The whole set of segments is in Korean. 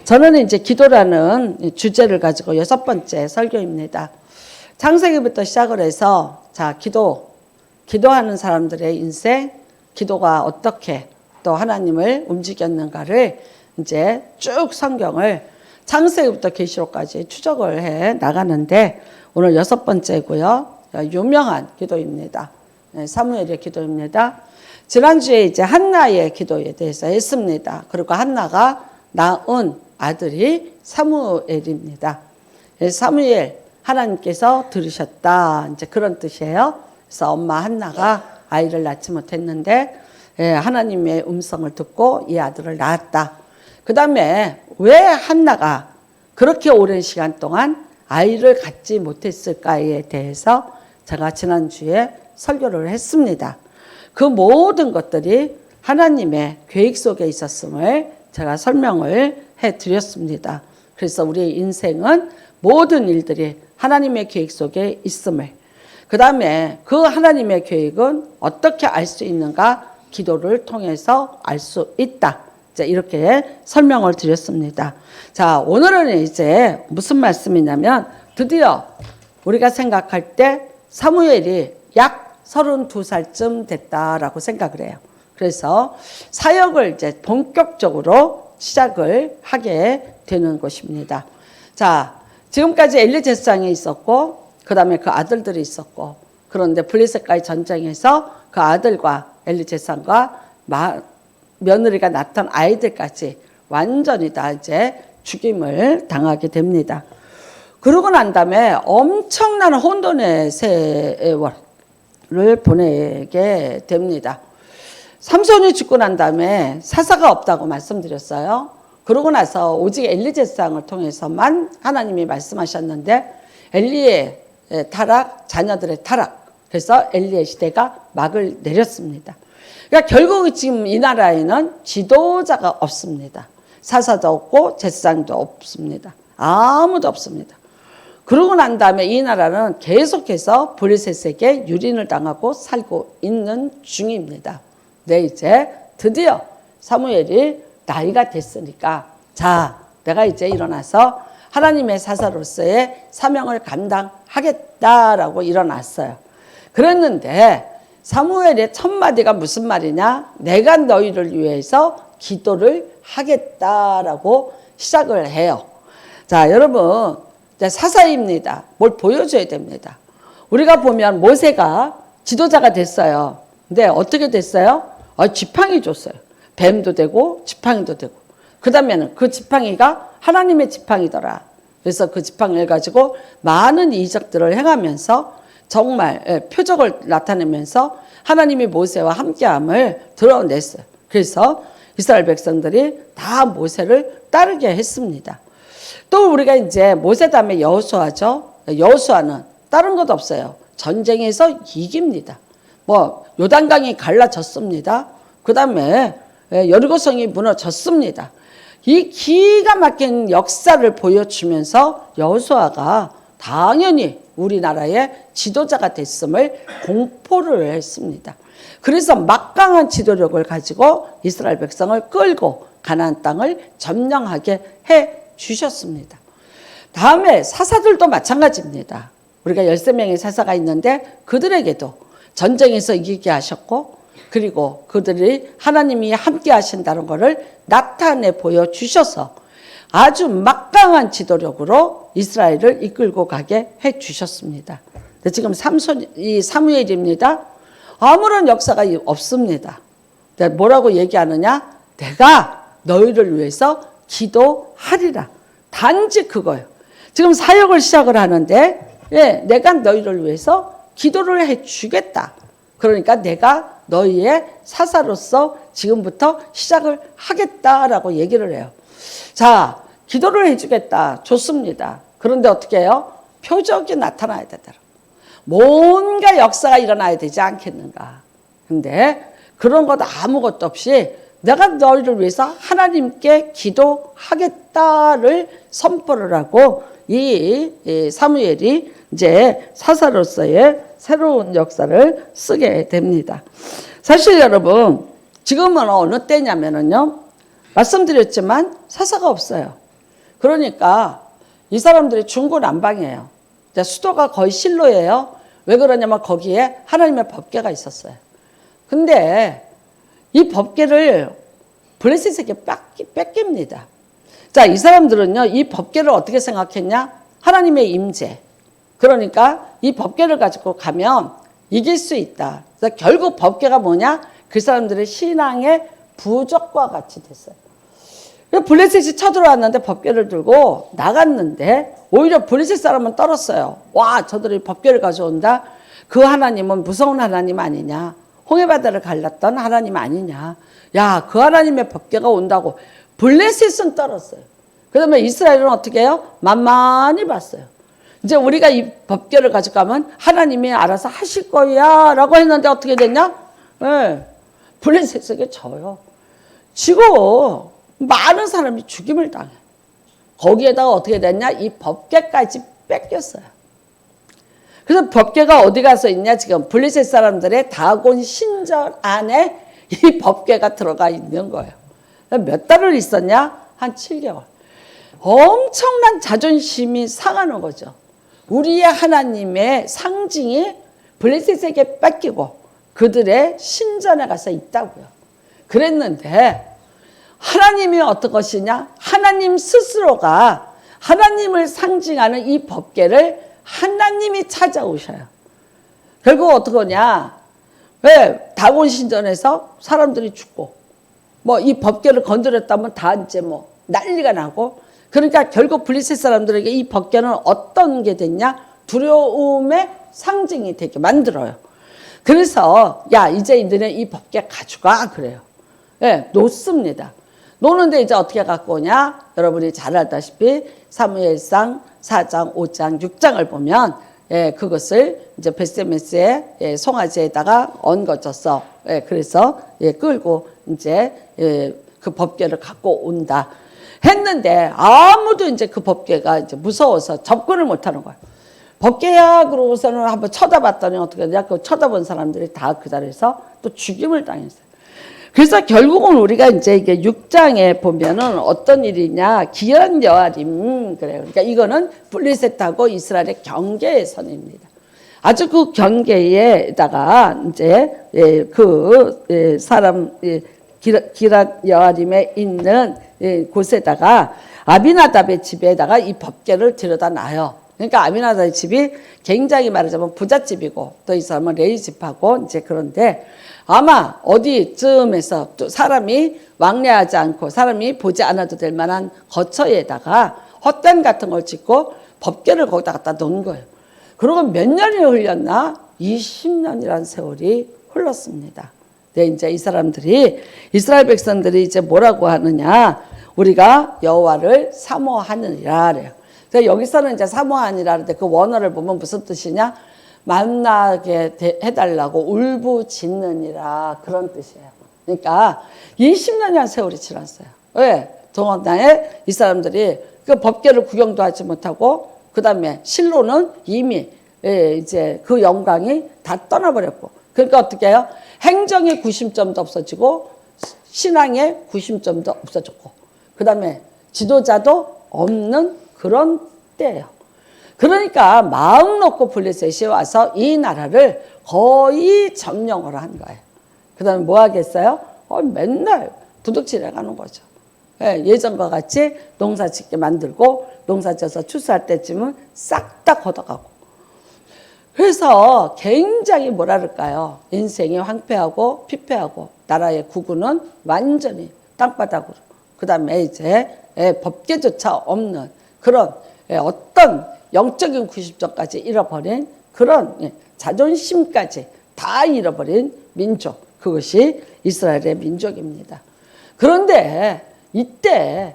저는 이제 기도라는 주제를 가지고 6번째 설교입니다. 창세기부터 시작을 해서 자, 기도하는 사람들의 인생, 기도가 어떻게 또 하나님을 움직였는가를 이제 쭉 성경을 창세기부터 계시록까지 추적을 해 나가는데 오늘 6번째고요. 유명한 기도입니다. 사무엘의 기도입니다. 지난주에 이제 한나의 기도에 대해서 했습니다. 그리고 한나가 낳은 아들이 사무엘입니다. 사무엘 하나님께서 들으셨다. 이제 그런 뜻이에요. 그래서 엄마 한나가 아이를 낳지 못했는데 하나님의 음성을 듣고 이 아들을 낳았다. 그 다음에 왜 한나가 그렇게 오랜 시간 동안 아이를 갖지 못했을까에 대해서 제가 지난주에 설교를 했습니다. 그 모든 것들이 하나님의 계획 속에 있었음을 제가 설명을 해드렸습니다. 그래서 우리 인생은 모든 일들이 하나님의 계획 속에 있음을, 그 다음에 그 하나님의 계획은 어떻게 알 수 있는가? 기도를 통해서 알 수 있다. 이제 이렇게 설명을 드렸습니다. 자, 오늘은 이제 무슨 말씀이냐면 드디어 우리가 생각할 때 사무엘이 약 32살쯤 됐다라고 생각을 해요. 그래서 사역을 이제 본격적으로 시작을 하게 되는 것입니다. 자, 지금까지 엘리 제사장이 있었고, 그 다음에 그 아들들이 있었고, 그런데 블레셋과의 전쟁에서 그 아들과 엘리 제사장과 며느리가 낳던 아이들까지 완전히 다 이제 죽임을 당하게 됩니다. 그러고 난 다음에 엄청난 혼돈의 세월을 보내게 됩니다. 삼손이 죽고 난 다음에 사사가 없다고 말씀드렸어요. 그러고 나서 오직 엘리 제사장을 통해서만 하나님이 말씀하셨는데 엘리의 타락, 자녀들의 타락, 그래서 엘리의 시대가 막을 내렸습니다. 그러니까 결국 지금 이 나라에는 지도자가 없습니다. 사사도 없고 제사장도 없습니다. 아무도 없습니다. 그러고 난 다음에 이 나라는 계속해서 블레셋에게 유린을 당하고 살고 있는 중입니다. 네, 이제 드디어 사무엘이 나이가 됐으니까 자, 내가 이제 일어나서 하나님의 사사로서의 사명을 감당하겠다라고 일어났어요. 그랬는데 사무엘의 첫 마디가 무슨 말이냐? 내가 너희를 위해서 기도를 하겠다라고 시작을 해요. 자, 여러분, 사사입니다. 뭘 보여줘야 됩니다. 우리가 보면 모세가 지도자가 됐어요. 근데 어떻게 됐어요? 지팡이 줬어요. 뱀도 되고 지팡이도 되고. 그 다음에는 그 지팡이가 하나님의 지팡이더라. 그래서 그 지팡이를 가지고 많은 이적들을 행하면서 정말 표적을 나타내면서 하나님이 모세와 함께함을 드러냈어요. 그래서 이스라엘 백성들이 다 모세를 따르게 했습니다. 또 우리가 이제 모세 다음에 여호수아죠. 여호수아는 다른 것도 없어요. 전쟁에서 이깁니다. 요단강이 갈라졌습니다. 그 다음에 여리고성이 무너졌습니다. 이 기가 막힌 역사를 보여주면서 여호수아가 당연히 우리나라의 지도자가 됐음을 공포를 했습니다. 그래서 막강한 지도력을 가지고 이스라엘 백성을 끌고 가나안 땅을 점령하게 해 주셨습니다. 다음에 사사들도 마찬가지입니다. 우리가 13명의 사사가 있는데 그들에게도 전쟁에서 이기게 하셨고, 그리고 그들이 하나님이 함께 하신다는 것을 나타내 보여주셔서 아주 막강한 지도력으로 이스라엘을 이끌고 가게 해 주셨습니다. 지금 사무엘입니다. 아무런 역사가 없습니다. 뭐라고 얘기하느냐? 내가 너희를 위해서 기도하리라. 단지 그거예요. 지금 사역을 시작을 하는데 내가 너희를 위해서 기도를 해주겠다. 그러니까 내가 너희의 사사로서 지금부터 시작을 하겠다라고 얘기를 해요. 자, 기도를 해주겠다. 좋습니다. 그런데 어떻게 해요? 표적이 나타나야 되더라. 뭔가 역사가 일어나야 되지 않겠는가. 근데 그런 것 아무것도 없이 내가 너희를 위해서 하나님께 기도하겠다를 선포를 하고 이 사무엘이 이제 사사로서의 새로운 역사를 쓰게 됩니다. 사실 여러분, 지금은 어느 때냐면요. 말씀드렸지만 사사가 없어요. 그러니까 이 사람들이 중구난방이에요. 수도가 거의 실로예요. 왜 그러냐면 거기에 하나님의 법궤가 있었어요. 근데 이 법궤를 블레셋에게 뺏깁니다. 자, 이 사람들은요, 이 법궤를 어떻게 생각했냐? 하나님의 임재. 그러니까 이 법궤를 가지고 가면 이길 수 있다. 그래서 결국 법궤가 뭐냐? 그 사람들의 신앙의 부적과 같이 됐어요. 블레셋이 쳐들어왔는데 법궤를 들고 나갔는데 오히려 블레셋 사람은 떨었어요. 와, 저들이 법궤를 가져온다? 그 하나님은 무서운 하나님 아니냐? 홍해바다를 갈랐던 하나님 아니냐? 야, 그 하나님의 법궤가 온다고 블레셋은 떨었어요. 그다음에 이스라엘은 어떻게 해요? 만만히 봤어요. 이제 우리가 이 법궤를 가져가면 하나님이 알아서 하실 거야 라고 했는데 어떻게 됐냐? 네, 블레셋에게 져요. 지고 많은 사람이 죽임을 당해. 거기에다가 어떻게 됐냐? 이 법궤까지 뺏겼어요. 그래서 법궤가 어디 가서 있냐? 지금 블레셋 사람들의 다곤 신전 안에 이 법궤가 들어가 있는 거예요. 몇 달을 있었냐? 한 7개월. 엄청난 자존심이 상하는 거죠. 우리의 하나님의 상징이 블레셋에게 뺏기고 그들의 신전에 가서 있다고요. 그랬는데 하나님이 어떤 것이냐? 하나님 스스로가 하나님을 상징하는 이 법궤를 하나님이 찾아오셔요. 결국 어떻게 하냐? 왜? 다곤 신전에서 사람들이 죽고 뭐 이 법궤를 건드렸다면 다 이제 뭐 난리가 나고, 그러니까 결국 블레셋 사람들에게 이 법궤는 어떤 게 됐냐? 두려움의 상징이 되게 만들어요. 그래서 야, 이제 너네 이 법궤 가져가 그래요. 예, 놓습니다. 노는데 이제 어떻게 갖고 오냐? 여러분이 잘 알다시피 사무엘상 4장, 5장, 6장을 보면 그것을 이제 베스메스의 송아지에다가 얹어졌어. 그래서 끌고 이제 그 법궤를 갖고 온다 했는데 아무도 이제 그 법궤가 이제 무서워서 접근을 못하는 거예요. 법궤야 그러고서는 한번 쳐다봤더니 어떻게 되냐? 그 쳐다본 사람들이 다 그 자리에서 또 죽임을 당했어요. 그래서 결국은 우리가 이제 이게 6장에 보면은 어떤 일이냐? 기란 여아림 그래요. 그러니까 이거는 블레셋하고 이스라엘의 경계의 선입니다. 아주 그 경계에다가 이제 그 사람 기란 여아림에 있는 곳에다가 아비나답의 집에다가 이 법궤를 들여다 놔요. 그러니까 아비나답의 집이 굉장히 말하자면 부잣집이고 또 이 사람은 레위 집하고 이제 그런데 아마 어디쯤에서 또 사람이 왕래하지 않고 사람이 보지 않아도 될 만한 거처에다가 헛된 같은 걸 짓고 법궤를 거기다 갖다 놓은 거예요. 그리고 몇 년이 흘렸나? 20년이라는 세월이 흘렀습니다. 네, 이제 이 사람들이 이스라엘 백성들이 이제 뭐라고 하느냐? 우리가 여호와를 사모하느니라 그래요. 그래서 여기서는 이제 사모하니라 하는데 그 원어를 보면 무슨 뜻이냐? 만나게 해달라고 울부짖느니라 그런 뜻이에요. 그러니까 20년이라는 세월이 지났어요. 왜? 동원당에 이 사람들이 그 법궤를 구경도 하지 못하고 그 다음에 실로는 이미 이제 그 영광이 다 떠나버렸고, 그러니까 어떻게 해요? 행정의 구심점도 없어지고 신앙의 구심점도 없어졌고 그 다음에 지도자도 없는 그런 때예요. 그러니까 마음 놓고 블레셋이 와서 이 나라를 거의 점령을 한 거예요. 그 다음에 뭐 하겠어요? 맨날 도둑질해 가는 거죠. 예전과 같이 농사 짓게 만들고 농사 져서 추수할 때쯤은 싹 다 걷어가고. 그래서 굉장히 뭐랄까요? 인생이 황폐하고 피폐하고 나라의 구구는 완전히 땅바닥으로. 그 다음에 이제 법궤조차 없는 그런 어떤 영적인 구심점까지 잃어버린 그런 자존심까지 다 잃어버린 민족, 그것이 이스라엘의 민족입니다. 그런데 이때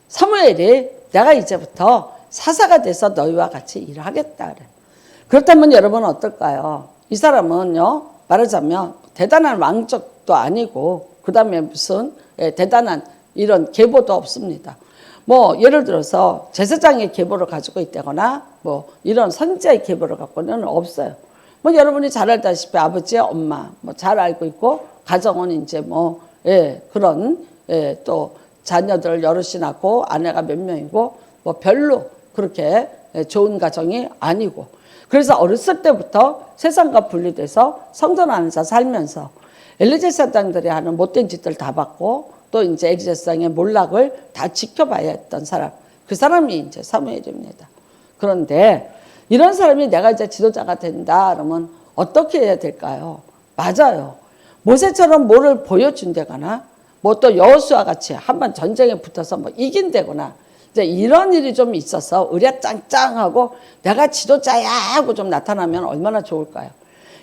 사무엘이 내가 이제부터 사사가 돼서 너희와 같이 일을 하겠다 그래. 그렇다면 여러분은 어떨까요? 이 사람은요, 말하자면 대단한 왕족도 아니고 그 다음에 무슨 대단한 이런 계보도 없습니다. 뭐 예를 들어서 제사장의 계보를 가지고 있다거나 뭐 이런 선지자의 계보를 갖고는 없어요. 뭐 여러분이 잘 알다시피 아버지, 엄마 뭐 잘 알고 있고 가정은 이제 뭐 그런 또 자녀들 여럿이 낳고 아내가 몇 명이고 뭐 별로 그렇게 좋은 가정이 아니고, 그래서 어렸을 때부터 세상과 분리돼서 성전 안에서 살면서 엘리제 사장들이 하는 못된 짓들 다 받고 또 이제 엘리제 사장의 몰락을 다 지켜봐야 했던 사람, 그 사람이 이제 사무엘입니다. 그런데 이런 사람이 내가 이제 지도자가 된다 그러면 어떻게 해야 될까요? 맞아요. 모세처럼 뭐를 보여준다거나 뭐 또 여호수아 같이 한번 전쟁에 붙어서 뭐 이긴다거나 이제 이런 일이 좀 있어서 의랴짱짱하고 내가 지도자야 하고 좀 나타나면 얼마나 좋을까요?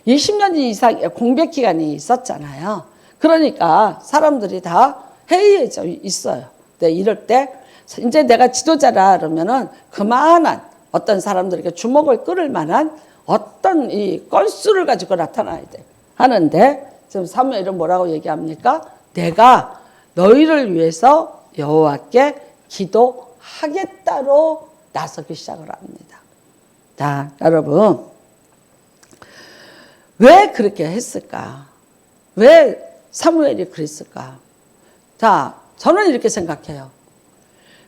20년 이상의 공백 기간이 있었잖아요. 그러니까 사람들이 다 해이해져 있어요. 네, 이럴 때 이제 내가 지도자라 그러면은 그만한 어떤 사람들에게 주목을 끌을 만한 어떤 이 건수를 가지고 나타나야 돼. 하는데 지금 사무엘은 뭐라고 얘기합니까? 내가 너희를 위해서 여호와께 기도하겠다로 나서기 시작을 합니다. 자, 여러분, 왜 그렇게 했을까? 왜 사무엘이 그랬을까? 자, 저는 이렇게 생각해요.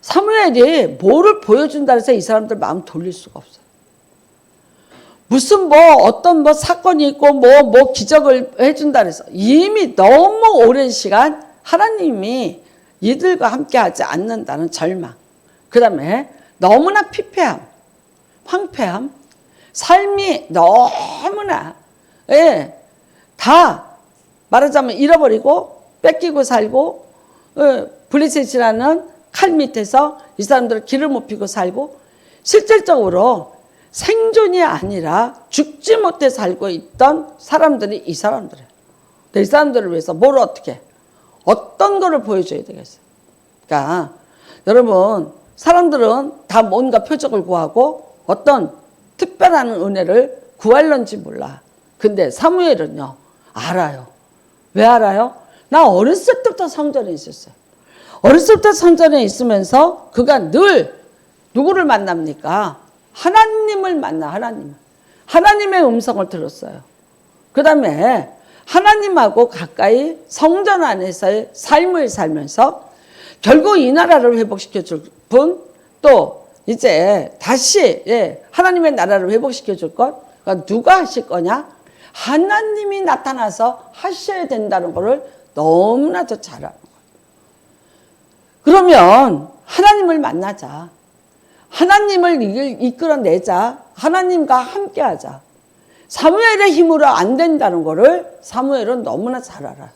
사무엘이 뭐를 보여준다 해서 이 사람들 마음 돌릴 수가 없어요. 무슨 뭐 어떤 뭐 사건이 있고 뭐 기적을 해준다 해서 이미 너무 오랜 시간 하나님이 이들과 함께 하지 않는다는 절망, 그 다음에 너무나 피폐함, 황폐함, 삶이 너무나 다 말하자면 잃어버리고 뺏기고 살고 블레셋이라는 칼 밑에서 이 사람들을 길을 못 피고 살고 실질적으로 생존이 아니라 죽지 못해 살고 있던 사람들이 이 사람들이에요. 이 사람들을 위해서 뭘 어떻게 어떤 거를 보여줘야 되겠어요. 그러니까 여러분, 사람들은 다 뭔가 표적을 구하고 어떤 특별한 은혜를 구할런지 몰라. 근데 사무엘은요 알아요. 왜 알아요? 나 어렸을 때부터 성전에 있었어요. 어렸을 때 성전에 있으면서 그가 늘 누구를 만납니까? 하나님을 만나. 하나님의 음성을 들었어요. 그 다음에 하나님하고 가까이 성전 안에서의 삶을 살면서 결국 이 나라를 회복시켜 줄 분, 또 이제 다시 하나님의 나라를 회복시켜 줄 것, 그러니까 누가 하실 거냐? 하나님이 나타나서 하셔야 된다는 것을 너무나도 잘 아는 거예요. 그러면 하나님을 만나자. 하나님을 이끌어내자. 하나님과 함께하자. 사무엘의 힘으로 안 된다는 것을 사무엘은 너무나 잘 알아요.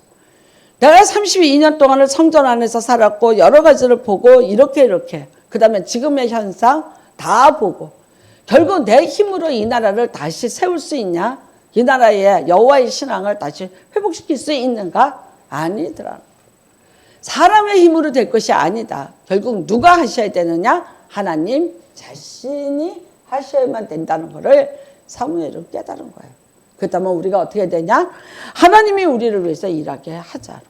내가 32년 동안을 성전 안에서 살았고 여러 가지를 보고 이렇게 그 다음에 지금의 현상 다 보고 결국 내 힘으로 이 나라를 다시 세울 수 있냐? 이 나라의 여호와의 신앙을 다시 회복시킬 수 있는가? 아니더라. 사람의 힘으로 될 것이 아니다. 결국 누가 하셔야 되느냐? 하나님 자신이 하셔야만 된다는 것을 사무엘은 깨달은 거예요. 그렇다면 우리가 어떻게 해야 되냐? 하나님이 우리를 위해서 일하게 하자.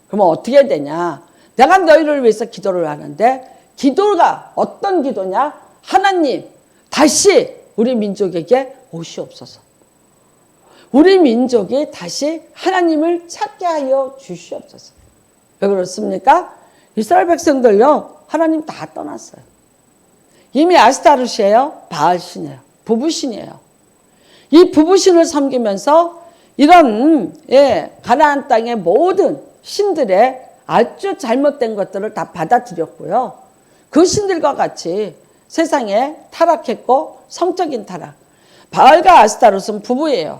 그러면 어떻게 해야 되냐? 내가 너희를 위해서 기도를 하는데 기도가 어떤 기도냐? 하나님 다시 우리 민족에게 오시옵소서. 우리 민족이 다시 하나님을 찾게 하여 주시옵소서. 왜 그렇습니까? 이스라엘 백성들요 하나님 다 떠났어요. 이미 아스타르시예요, 바알신이에요, 부부신이에요. 이 부부신을 섬기면서 이런 가나안 땅의 모든 신들의 아주 잘못된 것들을 다 받아들였고요. 그 신들과 같이 세상에 타락했고 성적인 타락. 바알과 아스타롯은 부부예요.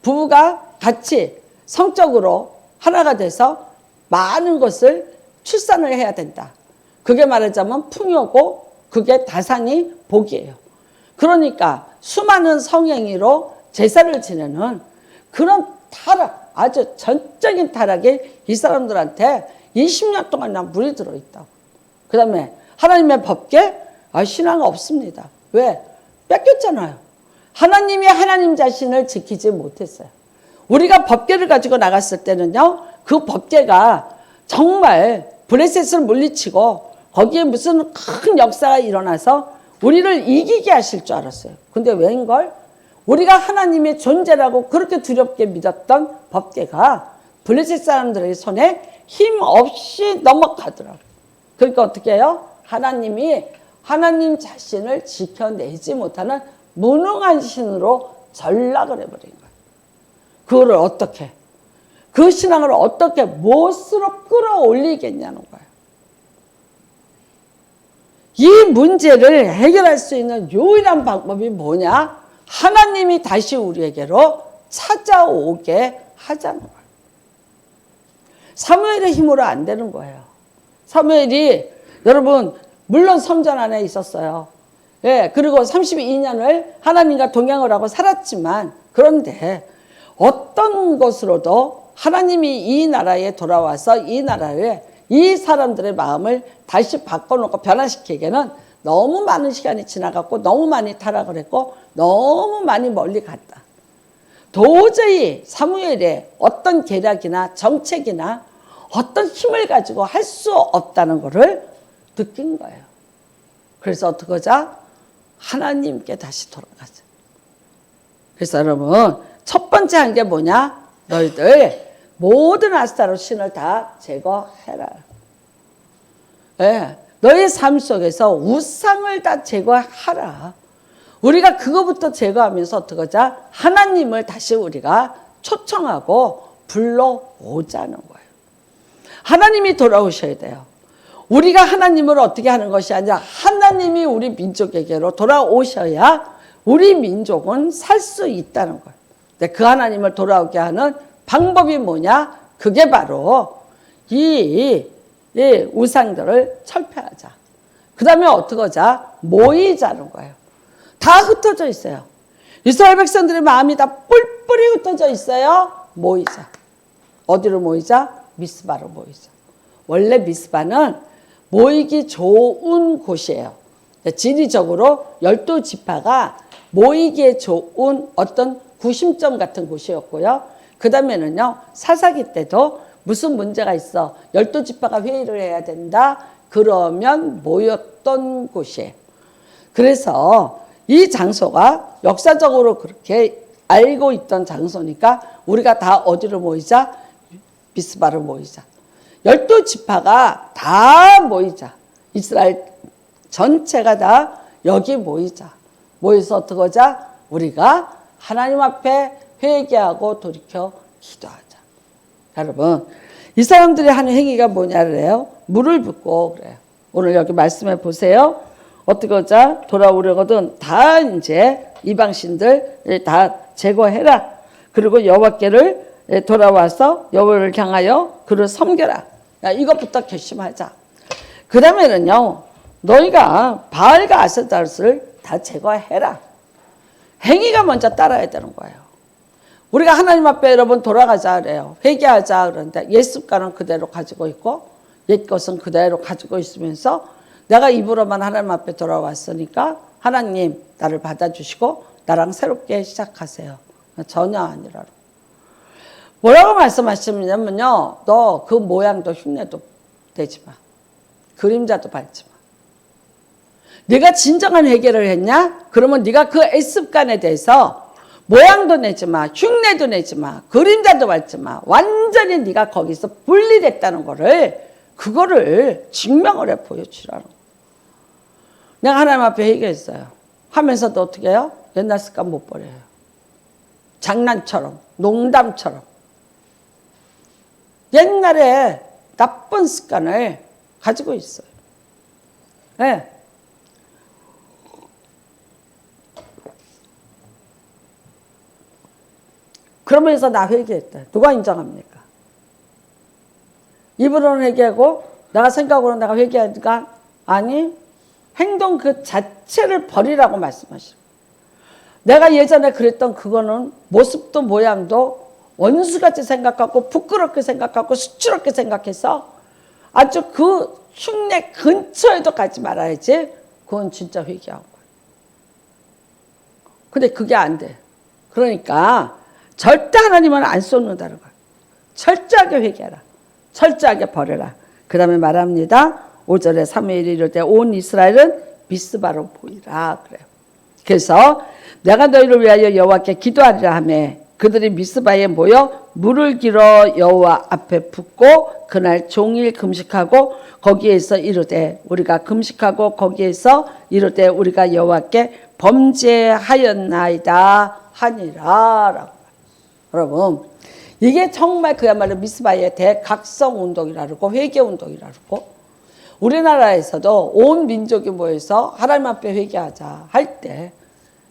부부가 같이 성적으로 하나가 돼서 많은 것을 출산을 해야 된다. 그게 말하자면 풍요고 그게 다산이 복이에요. 그러니까 수많은 성행위로 제사를 지내는 그런 타락, 아주 전적인 타락이 이 사람들한테 20년 동안이나 물이 들어있다고. 그 다음에 하나님의 법계, 신앙 없습니다. 왜? 뺏겼잖아요. 하나님이 하나님 자신을 지키지 못했어요. 우리가 법계를 가지고 나갔을 때는요, 그 법계가 정말 블레셋을 물리치고 거기에 무슨 큰 역사가 일어나서 우리를 이기게 하실 줄 알았어요. 근데 웬걸? 우리가 하나님의 존재라고 그렇게 두렵게 믿었던 법계가 블레셋 사람들의 손에 힘없이 넘어가더라고요. 그러니까 어떻게 해요? 하나님이 하나님 자신을 지켜내지 못하는 무능한 신으로 전락을 해버린 거예요. 그거를 어떻게, 그 신앙을 어떻게 무엇으로 끌어올리겠냐는 거예요. 이 문제를 해결할 수 있는 유일한 방법이 뭐냐? 하나님이 다시 우리에게로 찾아오게 하자는 거예요. 사무엘의 힘으로 안 되는 거예요. 사무엘이 여러분 물론 성전 안에 있었어요. 예, 그리고 32년을 하나님과 동행을 하고 살았지만, 그런데 어떤 것으로도 하나님이 이 나라에 돌아와서 이 나라에 이 사람들의 마음을 다시 바꿔놓고 변화시키기에는 너무 많은 시간이 지나갔고 너무 많이 타락을 했고 너무 많이 멀리 갔다. 도저히 사무엘의 어떤 계략이나 정책이나 어떤 힘을 가지고 할 수 없다는 것을 느낀 거예요. 그래서 어떻게 하자? 하나님께 다시 돌아가자. 그래서 여러분 첫 번째 한 게 뭐냐? 너희들 모든 아스타롯 신을 다 제거해라. 네, 너의 삶 속에서 우상을 다 제거하라. 우리가 그거부터 제거하면서 어떻게 하자? 하나님을 다시 우리가 초청하고 불러오자는 거예요. 하나님이 돌아오셔야 돼요. 우리가 하나님을 어떻게 하는 것이 아니라 하나님이 우리 민족에게로 돌아오셔야 우리 민족은 살 수 있다는 거예요. 근데 그 하나님을 돌아오게 하는 방법이 뭐냐? 그게 바로 이 우상들을 철폐하자. 그 다음에 어떻게 하자? 모이자는 거예요. 다 흩어져 있어요. 이스라엘 백성들의 마음이 다 뿔뿔이 흩어져 있어요. 모이자. 어디로 모이자? 미스바로 모이자. 원래 미스바는 모이기 좋은 곳이에요. 지리적으로 12지파가 모이기에 좋은 어떤 구심점 같은 곳이었고요. 그 다음에는요, 사사기 때도 무슨 문제가 있어. 12지파가 회의를 해야 된다. 그러면 모였던 곳이에요. 그래서 이 장소가 역사적으로 그렇게 알고 있던 장소니까 우리가 다 어디로 모이자? 미스바로 모이자. 12지파가 다 모이자. 이스라엘 전체가 다 여기 모이자. 모여서 어떻게 하자? 우리가 하나님 앞에 회개하고 돌이켜 기도하자. 여러분, 이 사람들이 하는 행위가 뭐냐 그래요? 물을 붓고 그래요. 오늘 여기 말씀해 보세요. 어떻게 하자? 돌아오려거든 다 이제 이방신들 다 제거해라. 그리고 여호와께를 돌아와서 여호와를 향하여 그를 섬겨라. 야, 이것부터 결심하자. 그 다음에는요, 너희가 바알과 아스타롯을 다 제거해라. 행위가 먼저 따라야 되는 거예요. 우리가 하나님 앞에 여러분 돌아가자 그래요. 회개하자 그러는데 옛 습관은 그대로 가지고 있고 옛 것은 그대로 가지고 있으면서 내가 입으로만 하나님 앞에 돌아왔으니까 하나님 나를 받아주시고 나랑 새롭게 시작하세요. 전혀 아니라고. 뭐라고 말씀하시냐면요. 너 그 모양도 흉내도 내지 마. 그림자도 밟지 마. 네가 진정한 회개를 했냐? 그러면 네가 그 애습관에 대해서 모양도 내지 마. 흉내도 내지 마. 그림자도 밟지 마. 완전히 네가 거기서 분리됐다는 거를 그거를 증명을 해 보여주라는 거예요. 내가 하나님 앞에 회개했어요. 하면서도 어떻게 해요? 옛날 습관 못 버려요. 장난처럼, 농담처럼. 옛날에 나쁜 습관을 가지고 있어요. 네. 그러면서 나 회개했다. 누가 인정합니까? 입으로는 회개하고 내가 생각으로는 내가 회개하니까 아니 행동 그 자체를 버리라고 말씀하시고 내가 예전에 그랬던 그거는 모습도 모양도 원수같이 생각하고 부끄럽게 생각하고 수치롭게 생각해서 아주 그 흉내 근처에도 가지 말아야지. 그건 진짜 회개한 거예요. 근데 그게 안 돼. 그러니까 절대 하나님은 안 쏟는다는 거예요. 철저하게 회개하라. 철저하게 버려라. 그 다음에 말합니다. 5절에 사무엘이 이럴 때 온 이스라엘은 미스바로 보이라 그래요. 그래서 내가 너희를 위하여 여호와께 기도하리라 하매 그들이 미스바에 모여 물을 길어 여호와 앞에 붓고 그날 종일 금식하고 거기에서 이르되 우리가 금식하고 거기에서 이르되 우리가 여호와께 범죄하였나이다 하니라. 라고. 여러분, 이게 정말 그야말로 미스바의 대각성 운동이라고, 회개 운동이라고. 우리나라에서도 온 민족이 모여서 하나님 앞에 회개하자 할 때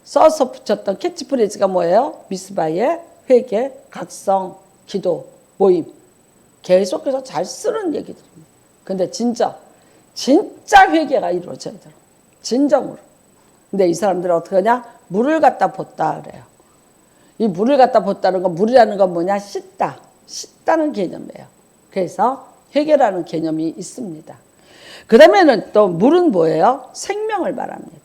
써서 붙였던 캐치프레이즈가 뭐예요? 미스바의 회개, 각성, 기도, 모임. 계속해서 잘 쓰는 얘기들입니다. 근데 진짜 회개가 이루어져야 돼요. 진정으로. 근데 이 사람들은 어떻게 하냐? 물을 갖다 붓다 그래요. 이 물을 갖다 붓다는 건, 물이라는 건 뭐냐? 씻다는 개념이에요. 그래서 회개라는 개념이 있습니다. 그 다음에는 또 물은 뭐예요? 생명을 말합니다.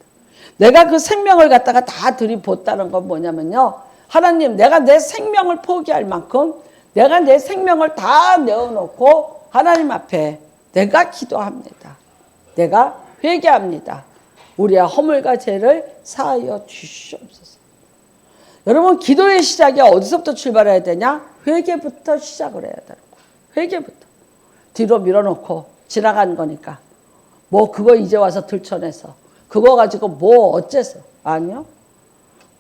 내가 그 생명을 갖다가 다 들이붓다는 건 뭐냐면요. 하나님, 내가 내 생명을 포기할 만큼 내가 내 생명을 다 내어놓고 하나님 앞에 내가 기도합니다. 내가 회개합니다. 우리의 허물과 죄를 사하여 주시옵소서. 여러분, 기도의 시작이 어디서부터 출발해야 되냐? 회개부터 시작을 해야 되는 거예요. 회개부터. 뒤로 밀어놓고 지나간 거니까. 뭐 그거 이제 와서 들춰내서 그거 가지고 뭐 어째서. 아니요.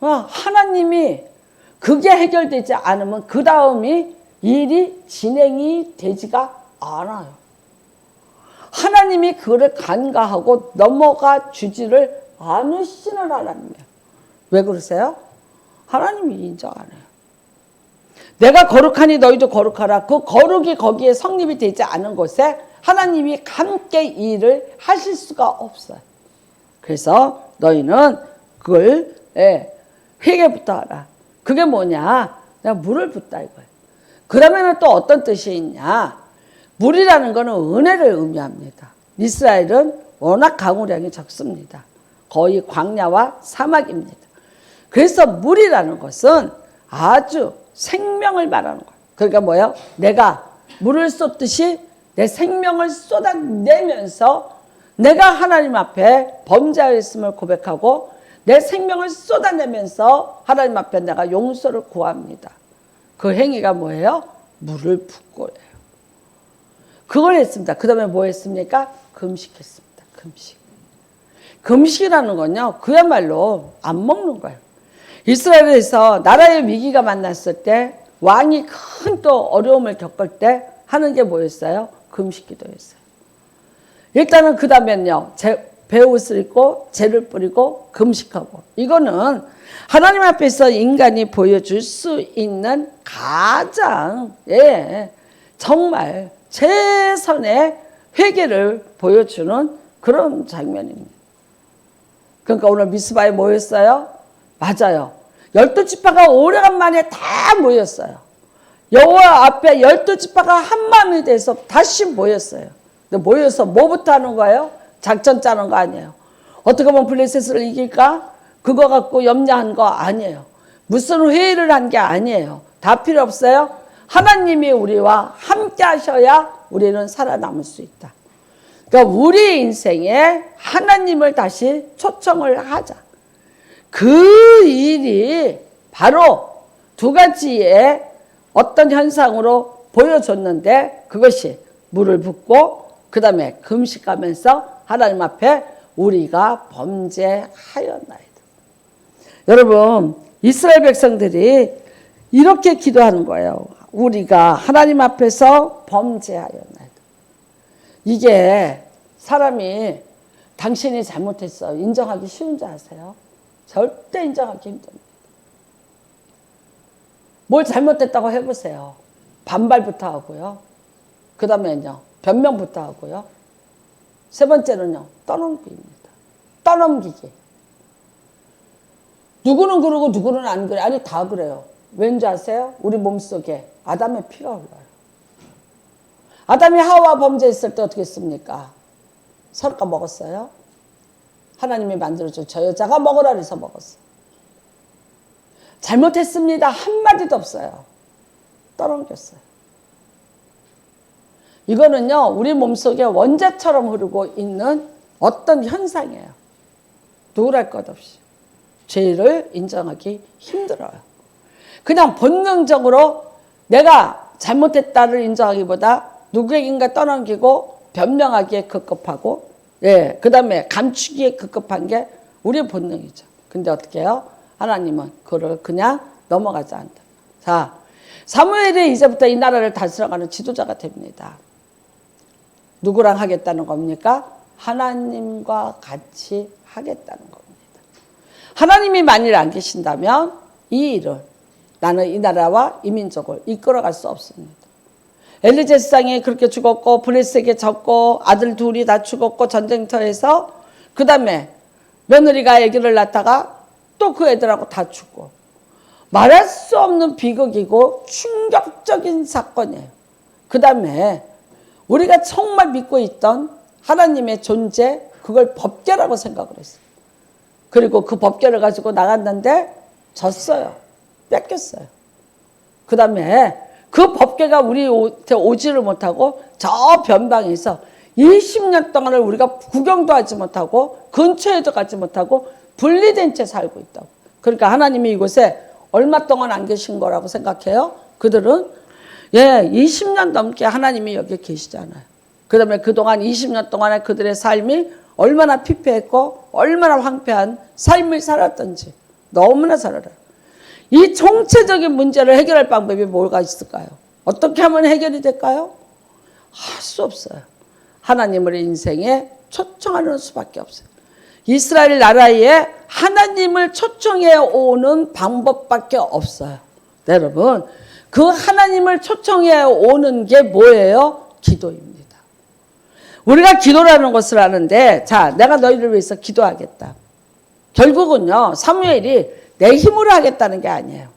하나님이 그게 해결되지 않으면 그 다음이 일이 진행이 되지가 않아요. 하나님이 그거를 간과하고 넘어가 주지를 않으시는 하나님이에요. 왜 그러세요? 하나님이 인정 안 해요. 내가 거룩하니 너희도 거룩하라. 그 거룩이 거기에 성립이 되지 않은 곳에 하나님이 함께 일을 하실 수가 없어요. 그래서 너희는 그걸 회개부터 하라. 그게 뭐냐? 내가 물을 붓다 이거예요. 그 다음에는 또 어떤 뜻이 있냐? 물이라는 것은 은혜를 의미합니다. 이스라엘은 워낙 강우량이 적습니다. 거의 광야와 사막입니다. 그래서 물이라는 것은 아주 생명을 말하는 거예요. 그러니까 뭐예요? 내가 물을 쏟듯이 내 생명을 쏟아내면서 내가 하나님 앞에 범죄하였음을 고백하고 내 생명을 쏟아내면서 하나님 앞에 내가 용서를 구합니다. 그 행위가 뭐예요? 물을 붓고예요. 그걸 했습니다. 그 다음에 뭐 했습니까? 금식했습니다. 금식. 금식이라는 건요, 그야말로 안 먹는 거예요. 이스라엘에서 나라의 위기가 만났을 때, 왕이 큰 또 어려움을 겪을 때 하는 게 뭐였어요? 금식기도였어요. 일단은 그 다음엔요, 베옷을 입고 재를 뿌리고 금식하고. 이거는 하나님 앞에서 인간이 보여줄 수 있는 가장 정말 최선의 회개를 보여주는 그런 장면입니다. 그러니까 오늘 미스바에 모였어요? 맞아요. 12지파가 오래간만에 다 모였어요. 여호와 앞에 12지파가 한 마음이 돼서 다시 모였어요. 근데 모여서 뭐부터 하는 거예요? 작전 짜는 거 아니에요. 어떻게 보면 블레셋을 이길까? 그거 갖고 염려한 거 아니에요. 무슨 회의를 한 게 아니에요. 다 필요 없어요. 하나님이 우리와 함께 하셔야 우리는 살아남을 수 있다. 그러니까 우리 인생에 하나님을 다시 초청을 하자. 그 일이 바로 두 가지의 어떤 현상으로 보여줬는데 그것이 물을 붓고 그 다음에 금식하면서 하나님 앞에 우리가 범죄하였나이다. 여러분, 이스라엘 백성들이 이렇게 기도하는 거예요. 우리가 하나님 앞에서 범죄하였나이다. 이게 사람이 당신이 잘못했어 인정하기 쉬운 줄 아세요? 절대 인정하기 힘듭니다. 뭘 잘못했다고 해보세요. 반발부터 하고요. 그 다음에는요, 변명부터 하고요. 세 번째는요, 떠넘기입니다. 떠넘기기. 누구는 그러고 누구는 안 그래. 아니, 다 그래요. 왠지 아세요? 우리 몸속에 아담의 피가 흘러요. 아담이 하와 범죄했을 때 어떻게 했습니까? 서로가 먹었어요? 하나님이 만들어준 저 여자가 먹으라 그래서 먹었어요. 잘못했습니다. 한마디도 없어요. 떠넘겼어요. 이거는요, 우리 몸속에 원자처럼 흐르고 있는 어떤 현상이에요. 누구랄 것 없이. 죄를 인정하기 힘들어요. 그냥 본능적으로 내가 잘못했다를 인정하기보다 누구에겐가 떠넘기고 변명하기에 급급하고, 예, 그 다음에 감추기에 급급한 게 우리의 본능이죠. 근데 어떻게 해요? 하나님은 그걸 그냥 넘어가지 않다. 자, 사무엘이 이제부터 이 나라를 다스려가는 지도자가 됩니다. 누구랑 하겠다는 겁니까? 하나님과 같이 하겠다는 겁니다. 하나님이 만일 안 계신다면 이 일은, 나는 이 나라와 이 민족을 이끌어갈 수 없습니다. 엘리 제사장이 그렇게 죽었고 블레셋에게 졌고 아들 둘이 다 죽었고 전쟁터에서, 그 다음에 며느리가 아기를 낳다가 또 그 애들하고 다 죽고, 말할 수 없는 비극이고 충격적인 사건이에요. 그 다음에 우리가 정말 믿고 있던 하나님의 존재, 그걸 법궤라고 생각을 했어요. 그리고 그 법궤를 가지고 나갔는데 졌어요. 뺏겼어요. 그 다음에 그 법궤가 우리한테 오지를 못하고 저 변방에서 20년 동안을 우리가 구경도 하지 못하고 근처에도 가지 못하고 분리된 채 살고 있다고. 그러니까 하나님이 이곳에 얼마 동안 안 계신 거라고 생각해요? 그들은 20년 넘게 하나님이 여기 계시잖아요. 그 다음에 그동안 20년 동안에 그들의 삶이 얼마나 피폐했고 얼마나 황폐한 삶을 살았던지 너무나 잘 알아요. 이 총체적인 문제를 해결할 방법이 뭐가 있을까요? 어떻게 하면 해결이 될까요? 할 수 없어요. 하나님을 인생에 초청하는 수밖에 없어요. 이스라엘 나라에 하나님을 초청해 오는 방법밖에 없어요. 여러분, 그 하나님을 초청해 오는 게 뭐예요? 기도입니다. 우리가 기도라는 것을 아는데, 자, 내가 너희를 위해서 기도하겠다. 결국은요, 사무엘이 내 힘으로 하겠다는 게 아니에요.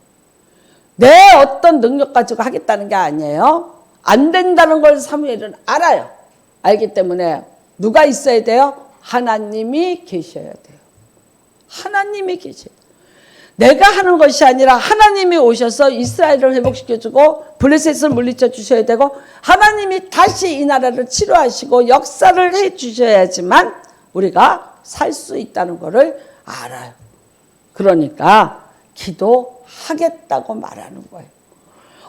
내 어떤 능력 가지고 하겠다는 게 아니에요. 안 된다는 걸 사무엘은 알아요. 알기 때문에 누가 있어야 돼요? 하나님이 계셔야 돼요. 하나님이 계셔야 돼요. 내가 하는 것이 아니라 하나님이 오셔서 이스라엘을 회복시켜주고 블레셋을 물리쳐 주셔야 되고, 하나님이 다시 이 나라를 치료하시고 역사를 해 주셔야지만 우리가 살 수 있다는 것을 알아요. 그러니까 기도하겠다고 말하는 거예요.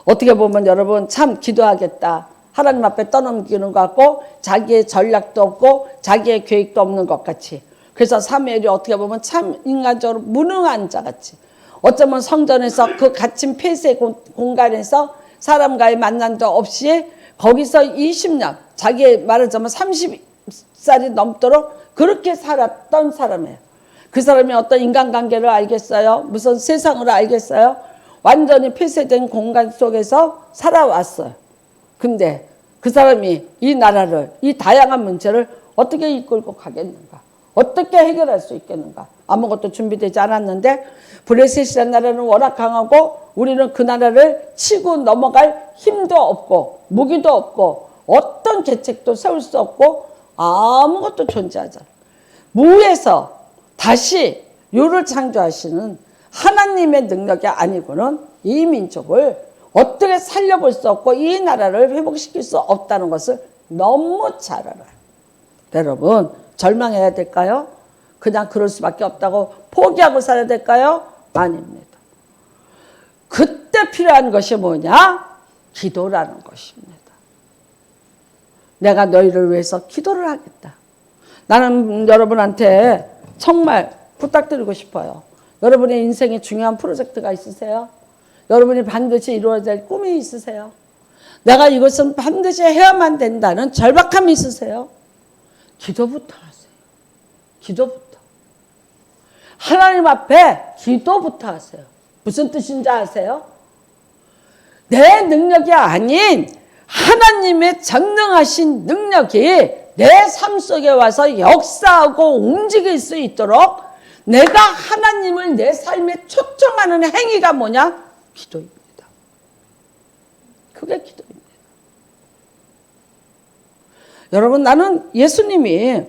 어떻게 보면 여러분, 참 기도하겠다, 하나님 앞에 떠넘기는 것 같고 자기의 전략도 없고 자기의 계획도 없는 것 같이, 그래서 사무엘이 어떻게 보면 참 인간적으로 무능한 자같이, 어쩌면 성전에서 그 갇힌 폐쇄 공간에서 사람과의 만남도 없이 거기서 20년, 자기의 말하자면 30살이 넘도록 그렇게 살았던 사람이에요. 그 사람이 어떤 인간관계를 알겠어요? 무슨 세상을 알겠어요? 완전히 폐쇄된 공간 속에서 살아왔어요. 근데 그 사람이 이 나라를, 이 다양한 문제를 어떻게 이끌고 가겠는가? 어떻게 해결할 수 있겠는가? 아무것도 준비되지 않았는데, 블레셋이라는 나라는 워낙 강하고 우리는 그 나라를 치고 넘어갈 힘도 없고 무기도 없고 어떤 계책도 세울 수 없고 아무것도 존재하지 않아요. 무에서 다시 유를 창조하시는 하나님의 능력이 아니고는 이 민족을 어떻게 살려볼 수 없고 이 나라를 회복시킬 수 없다는 것을 너무 잘 알아요. 여러분, 절망해야 될까요? 그냥 그럴 수밖에 없다고 포기하고 살아야 될까요? 아닙니다. 그때 필요한 것이 뭐냐? 기도라는 것입니다. 내가 너희를 위해서 기도를 하겠다. 나는 여러분한테 정말 부탁드리고 싶어요. 여러분의 인생에 중요한 프로젝트가 있으세요? 여러분이 반드시 이루어야 될 꿈이 있으세요? 내가 이것은 반드시 해야만 된다는 절박함이 있으세요? 기도부터 하세요. 기도부터. 하나님 앞에 기도부터 하세요. 무슨 뜻인지 아세요? 내 능력이 아닌 하나님의 전능하신 능력이 내 삶 속에 와서 역사하고 움직일 수 있도록 내가 하나님을 내 삶에 초청하는 행위가 뭐냐? 기도입니다. 그게 기도입니다. 여러분, 나는 예수님이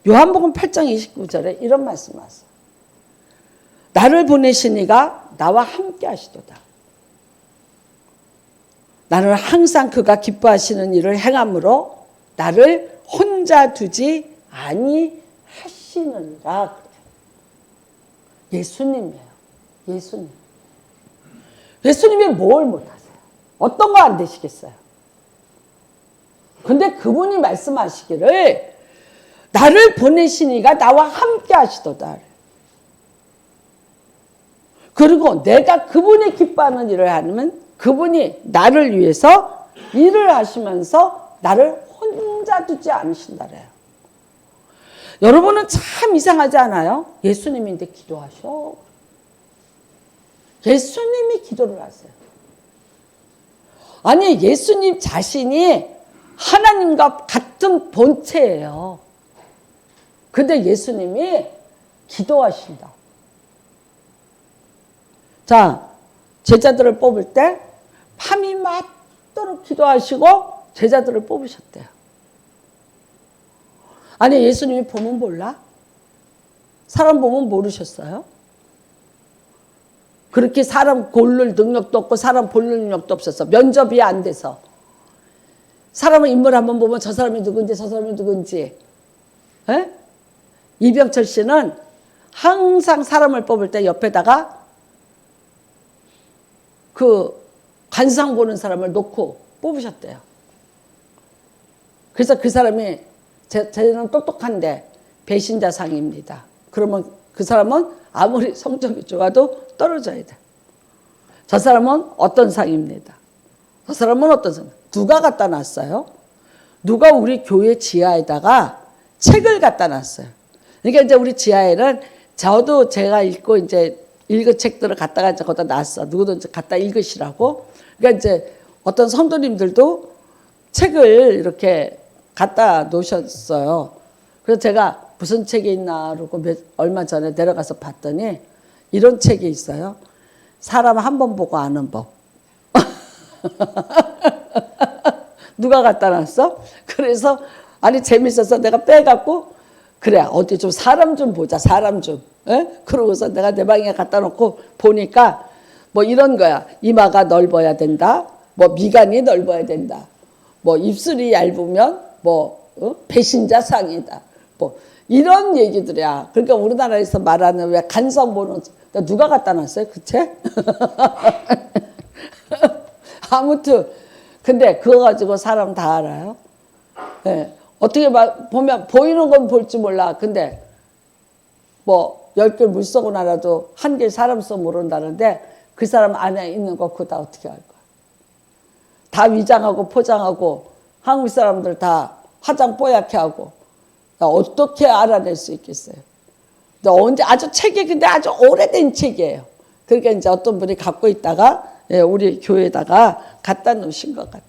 요한복음 8장 29절에 이런 말씀하세요. 나를 보내신 이가 나와 함께 하시도다. 나는 항상 그가 기뻐하시는 일을 행함으로 나를 혼자 두지 아니하시느니라. 예수님이에요. 예수님. 예수님이 뭘 못하세요? 어떤 거 안 되시겠어요? 근데 그분이 말씀하시기를 나를 보내신 이가 나와 함께 하시도다. 그리고 내가 그분이 기뻐하는 일을 하면 그분이 나를 위해서 일을 하시면서 나를 혼자 두지 않으신다래요. 여러분은 참 이상하지 않아요? 예수님인데 기도하셔. 예수님이 기도를 하세요. 아니, 예수님 자신이 하나님과 같은 본체예요. 근데 예수님이 기도하신다. 자, 제자들을 뽑을 때 밤이 맞도록 기도하시고 제자들을 뽑으셨대요. 아니, 예수님이 보면 몰라? 사람 보면 모르셨어요? 그렇게 사람 고를 능력도 없고 사람 볼 능력도 없었어. 면접이 안 돼서. 사람의 인물 한번 보면 저 사람이 누군지 저 사람이 누군지. 에? 이병철 씨는 항상 사람을 뽑을 때 옆에다가 그 관상 보는 사람을 놓고 뽑으셨대요. 그래서 그 사람이 쟤는 똑똑한데 배신자상입니다. 그러면 그 사람은 아무리 성적이 좋아도 떨어져야 돼. 저 사람은 어떤 상입니다. 저 사람은 어떤 상. 누가 갖다 놨어요? 누가 우리 교회 지하에다가 책을 갖다 놨어요. 그러니까 이제 우리 지하에는 저도 제가 읽고 이제 읽은 책들을 갖다가 이제 거기다 놨어. 누구든지 갖다 읽으시라고. 그러니까 이제 어떤 성도님들도 책을 이렇게 갖다 놓으셨어요. 그래서 제가 무슨 책이 있나 그러고 얼마 전에 내려가서 봤더니 이런 책이 있어요. 사람 한 번 보고 아는 법. 누가 갖다 놨어? 그래서 아니 재밌어서 내가 빼갖고 그래 어디 좀 사람 좀 보자 사람 좀. 에? 그러고서 내가 내 방에 갖다 놓고 보니까 뭐 이런 거야. 이마가 넓어야 된다. 뭐 미간이 넓어야 된다. 뭐 입술이 얇으면 뭐 배신자 상이다. 뭐 이런 얘기들이야. 그러니까 우리나라에서 말하는 왜 간성 보는 누가 갖다 놨어요? 그 책? 아무튼 근데 그거 가지고 사람 다 알아요. 네. 어떻게 보면 보이는 건 볼지 몰라. 근데 뭐 10개 물속은 알아도 1개 사람 속 모른다는데 그 사람 안에 있는 거 그거 다 어떻게 알 거야. 다 위장하고 포장하고 한국 사람들 다 화장 뽀얗게 하고 어떻게 알아낼 수 있겠어요. 언제 아주 책이 근데 아주 오래된 책이에요. 그러니까 이제 어떤 분이 갖고 있다가 우리 교회에다가 갖다 놓으신 것 같아요.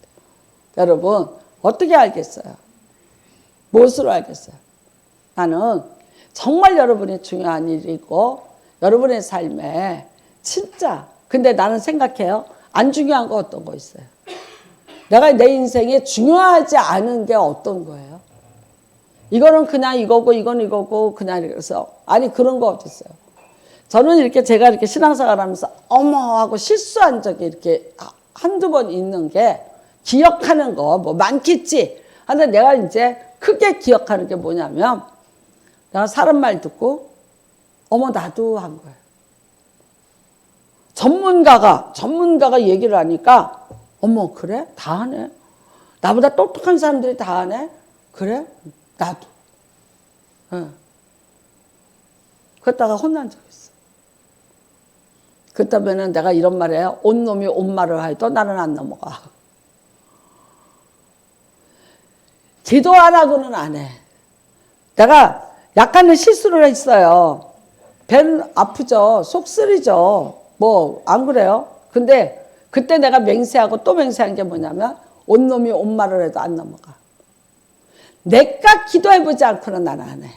여러분 어떻게 알겠어요? 무엇으로 알겠어요? 나는 정말 여러분이 중요한 일이고 여러분의 삶에 진짜 근데 나는 생각해요. 안 중요한 거 어떤 거 있어요? 내가 내 인생에 중요하지 않은 게 어떤 거예요? 이거는 그냥 이거고 이건 이거고 그냥 이래서 아니 그런 거 어디 있어요? 저는 이렇게 제가 이렇게 신앙생활 하면서 어머 하고 실수한 적이 이렇게 한두 번 있는 게 기억하는 거 뭐 많겠지. 근데 내가 이제 크게 기억하는 게 뭐냐면 내가 사람 말 듣고 어머 나도 한 거예요. 전문가가 얘기를 하니까 어머 그래? 다 하네. 나보다 똑똑한 사람들이 다 하네. 그래? 나도. 응. 그러다가 혼난 적 있어. 그렇다면 내가 이런 말이에요. 온 놈이 온 말을 해도 나는 안 넘어가. 기도 안 하고는 안 해. 내가 약간의 실수를 했어요. 배는 아프죠. 속 쓰리죠. 뭐 안 그래요? 근데 그때 내가 맹세하고 또 맹세한 게 뭐냐면 온 놈이 온 말을 해도 안 넘어가. 내가 기도해보지 않고는 나는 안 해.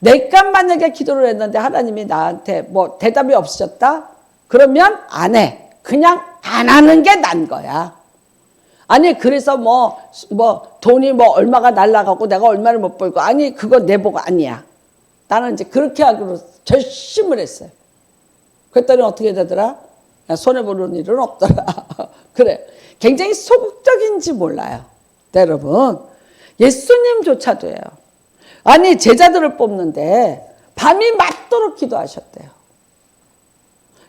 내가 만약에 기도를 했는데 하나님이 나한테 뭐 대답이 없으셨다? 그러면 안 해. 그냥 안 하는 게 난 거야. 아니 그래서 뭐 돈이 뭐 얼마가 날라가고 내가 얼마를 못 벌고 아니 그거 내 복 아니야. 나는 이제 그렇게 하기로 결심을 했어요. 그랬더니 어떻게 되더라? 손해보는 일은 없더라. 그래. 굉장히 소극적인지 몰라요. 여러분 예수님조차도예요. 아니 제자들을 뽑는데 밤이 맞도록 기도하셨대요.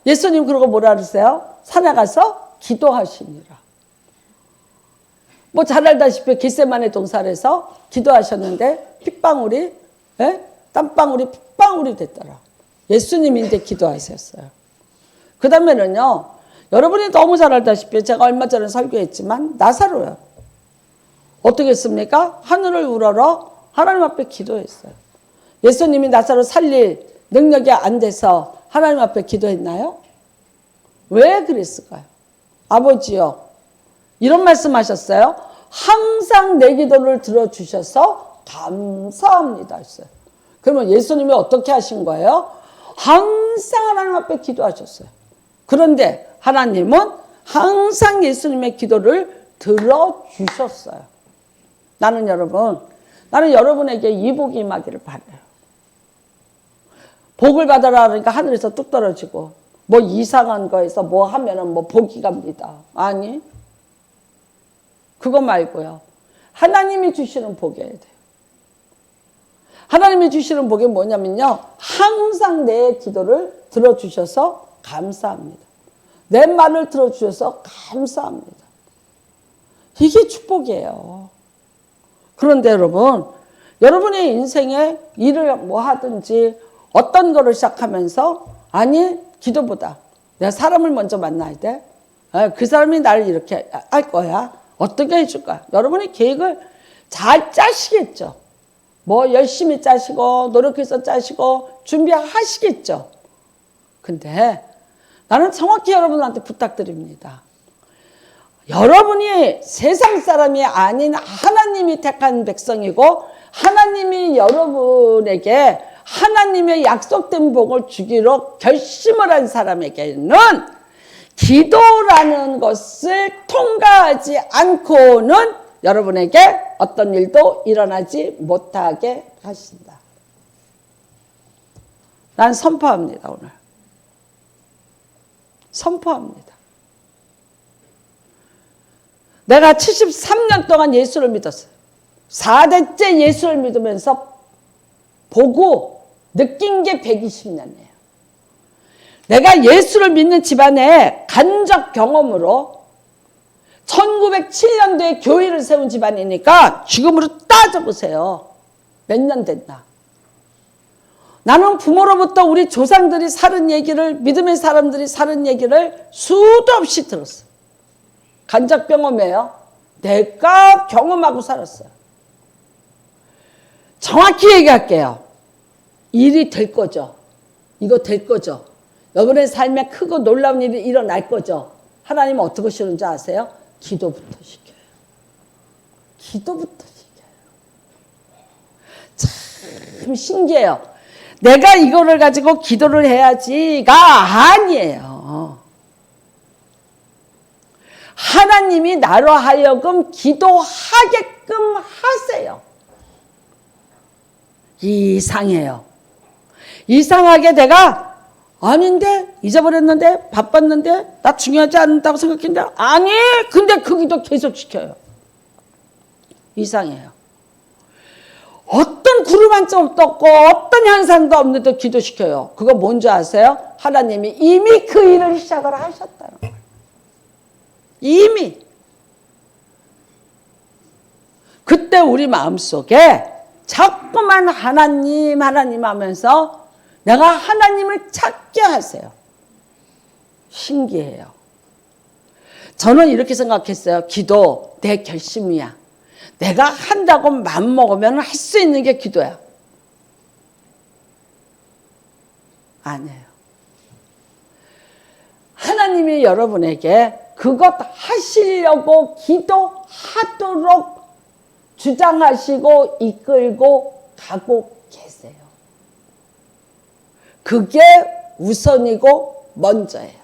예수님 그러고 뭐라 그러세요? 산에 가서 기도하시니라. 뭐 잘 알다시피 겟세마네 동산에서 기도하셨는데 핏방울이 땀방울이 핏방울이 됐더라. 예수님인데 기도하셨어요. 그 다음에는요, 여러분이 너무 잘 알다시피 제가 얼마 전에 설교했지만 나사로요. 어떻게 했습니까? 하늘을 우러러 하나님 앞에 기도했어요. 예수님이 나사로 살릴 능력이 안 돼서 하나님 앞에 기도했나요? 왜 그랬을까요? 아버지요, 이런 말씀하셨어요. 항상 내 기도를 들어주셔서 감사합니다 했어요. 그러면 예수님이 어떻게 하신 거예요? 항상 하나님 앞에 기도하셨어요. 그런데 하나님은 항상 예수님의 기도를 들어주셨어요. 나는 여러분에게 이 복이 임하기를 바라요. 복을 받아라 그러니까 하늘에서 뚝 떨어지고 뭐 이상한 거에서 뭐 하면은 뭐 복이 갑니다. 아니, 그거 말고요. 하나님이 주시는 복이어야 돼요. 하나님이 주시는 복이 뭐냐면요, 항상 내 기도를 들어주셔서 감사합니다. 내 말을 들어주셔서 감사합니다. 이게 축복이에요. 그런데 여러분, 여러분의 인생에 일을 뭐 하든지 어떤 거를 시작하면서 아니, 기도보다 내가 사람을 먼저 만나야 돼. 그 사람이 나를 이렇게 할 거야. 어떻게 해줄 거야. 여러분이 계획을 잘 짜시겠죠. 뭐 열심히 짜시고 노력해서 짜시고 준비하시겠죠. 근데 나는 정확히 여러분한테 부탁드립니다. 여러분이 세상 사람이 아닌 하나님이 택한 백성이고 하나님이 여러분에게 하나님의 약속된 복을 주기로 결심을 한 사람에게는 기도라는 것을 통과하지 않고는 여러분에게 어떤 일도 일어나지 못하게 하신다. 난 선포합니다, 오늘. 선포합니다. 내가 73년 동안 예수를 믿었어요. 4대째 예수를 믿으면서 보고 느낀 게 120년이에요. 내가 예수를 믿는 집안의 간접 경험으로 1907년도에 교회를 세운 집안이니까 지금으로 따져보세요. 몇 년 됐나. 나는 부모로부터 우리 조상들이 사는 얘기를, 믿음의 사람들이 사는 얘기를 수도 없이 들었어요. 간접 경험이에요. 내가 경험하고 살았어요. 정확히 얘기할게요. 일이 될 거죠. 이거 될 거죠. 여러분의 삶에 크고 놀라운 일이 일어날 거죠. 하나님은 어떻게 하시는지 아세요? 기도부터 시켜요. 기도부터 시켜요. 참 신기해요. 내가 이거를 가지고 기도를 해야지가 아니에요. 하나님이 나로 하여금 기도하게끔 하세요. 이상해요. 이상하게 내가 아닌데, 잊어버렸는데, 바빴는데, 나 중요하지 않다고 생각했는데, 아니, 근데 그 기도 계속 시켜요. 이상해요. 어떤 구름 한 점도 없고, 어떤 현상도 없는데도 기도시켜요. 그거 뭔지 아세요? 하나님이 이미 그 일을 시작을 하셨다는 거예요. 이미. 그때 우리 마음속에 자꾸만 하나님, 하나님 하면서 내가 하나님을 찾게 하세요. 신기해요. 저는 이렇게 생각했어요. 기도 내 결심이야. 내가 한다고 마음먹으면 할 수 있는 게 기도야. 아니에요. 하나님이 여러분에게 그것 하시려고 기도하도록 주장하시고 이끌고 가고 계세요. 그게 우선이고 먼저예요.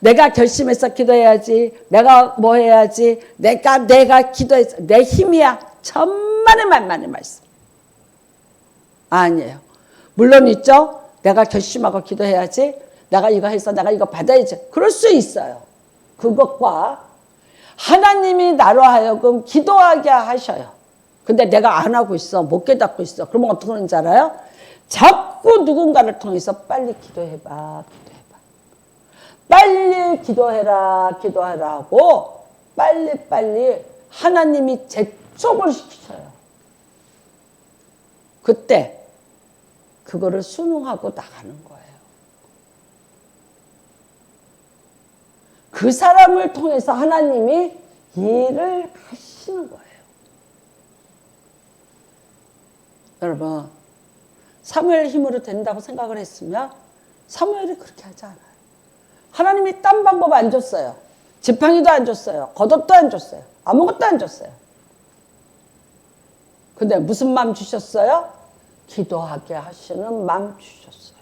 내가 결심해서 기도해야지, 내가 뭐 해야지, 내가 기도해서 내 힘이야. 천만의 만만의 말씀. 아니에요. 물론 있죠. 내가 결심하고 기도해야지, 내가 이거 해서 내가 이거 받아야지. 그럴 수 있어요. 그것과 하나님이 나로 하여금 기도하게 하셔요. 근데 내가 안 하고 있어. 못 깨닫고 있어. 그러면 어떻게 하는지 알아요? 자꾸 누군가를 통해서 빨리 기도해봐. 빨리 기도해라 기도하라 하고 빨리빨리 하나님이 재촉을 시키셔요. 그때 그거를 순응하고 나가는 거예요. 그 사람을 통해서 하나님이 일을 하시는 거예요. 여러분, 사무엘 힘으로 된다고 생각을 했으면 사무엘이 그렇게 하지 않아요. 하나님이 딴 방법 안 줬어요. 지팡이도 안 줬어요. 겉옷도 안 줬어요. 아무것도 안 줬어요. 근데 무슨 마음 주셨어요? 기도하게 하시는 마음 주셨어요.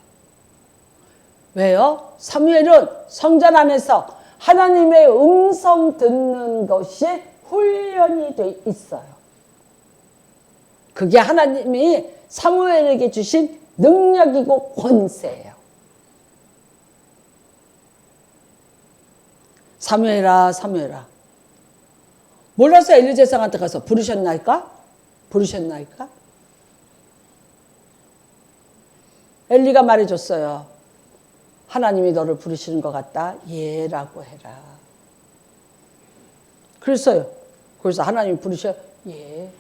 왜요? 사무엘은 성전 안에서 하나님의 음성 듣는 것이 훈련이 돼 있어요. 그게 하나님이 사무엘에게 주신 능력이고 권세예요. 사무엘아 사무엘아, 몰라서 엘리 제사장한테 가서 부르셨나이까? 부르셨나이까? 엘리가 말해줬어요. 하나님이 너를 부르시는 것 같다. 예 라고 해라. 그랬어요. 그래서 하나님이 부르셔. 예.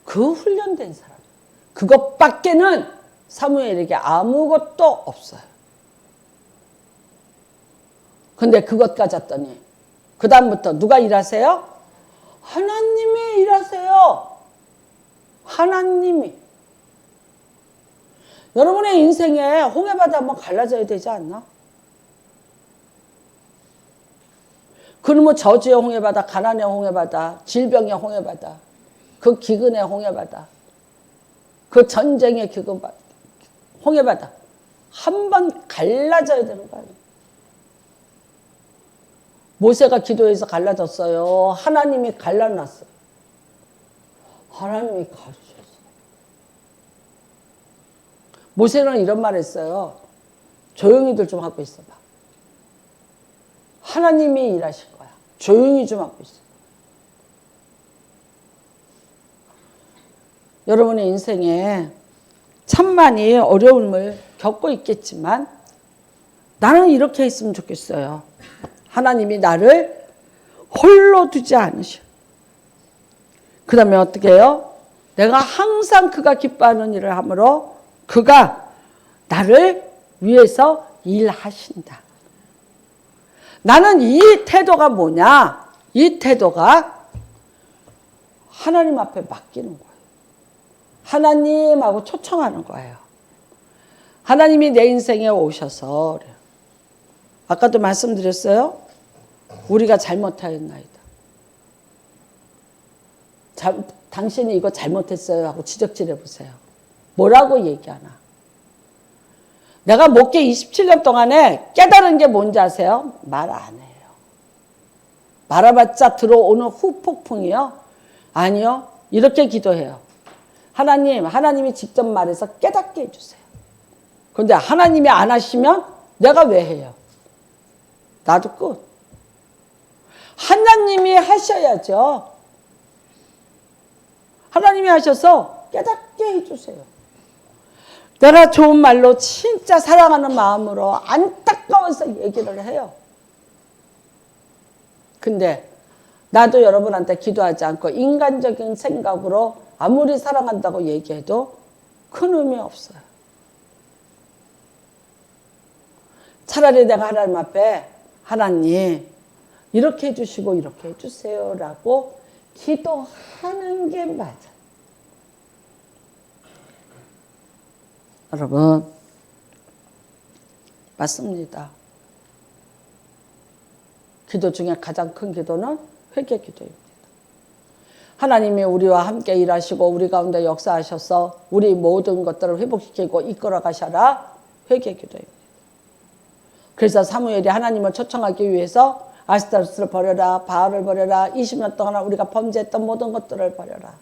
그 훈련된 사람. 그것밖에는 사무엘에게 아무것도 없어요. 근데 그것 가졌더니 그 다음부터 누가 일하세요? 하나님이 일하세요. 하나님이. 여러분의 인생에 홍해바다 한번 갈라져야 되지 않나? 그러면 저주의 홍해바다, 가난의 홍해바다, 질병의 홍해바다, 그 기근의 홍해바다, 그 전쟁의 홍해바다 한번 갈라져야 되는 거 아니에요? 모세가 기도해서 갈라졌어요. 하나님이 갈라놨어요. 하나님이 가르쳤어요. 모세는 이런 말 했어요. 조용히들 좀 하고 있어봐. 하나님이 일하실 거야. 조용히 좀 하고 있어. 여러분의 인생에 참 많이 어려움을 겪고 있겠지만 나는 이렇게 했으면 좋겠어요. 하나님이 나를 홀로 두지 않으셔. 그 다음에 어떻게 해요? 내가 항상 그가 기뻐하는 일을 하므로 그가 나를 위해서 일하신다. 나는 이 태도가 뭐냐? 이 태도가 하나님 앞에 맡기는 거예요. 하나님하고 초청하는 거예요. 하나님이 내 인생에 오셔서 아까도 말씀드렸어요. 우리가 잘못하였나이다. 당신이 이거 잘못했어요 하고 지적질해 보세요. 뭐라고 얘기하나? 내가 목회 27년 동안에 깨달은 게 뭔지 아세요? 말 안 해요. 말해봤자 들어오는 후폭풍이요? 아니요. 이렇게 기도해요. 하나님이 직접 말해서 깨닫게 해주세요. 그런데 하나님이 안 하시면 내가 왜 해요? 나도 끝. 하나님이 하셔야죠. 하나님이 하셔서 깨닫게 해주세요. 내가 좋은 말로 진짜 사랑하는 마음으로 안타까워서 얘기를 해요. 근데 나도 여러분한테 기도하지 않고 인간적인 생각으로 아무리 사랑한다고 얘기해도 큰 의미 없어요. 차라리 내가 하나님 앞에 하나님 이렇게 해주시고 이렇게 해주세요 라고 기도하는 게 맞아요. 여러분 맞습니다. 기도 중에 가장 큰 기도는 회개 기도입니다. 하나님이 우리와 함께 일하시고 우리 가운데 역사하셔서 우리 모든 것들을 회복시키고 이끌어 가셔라. 회개 기도입니다. 그래서 사무엘이 하나님을 초청하기 위해서 아스타로스를 버려라, 바알을 버려라, 20년 동안 우리가 범죄했던 모든 것들을 버려라.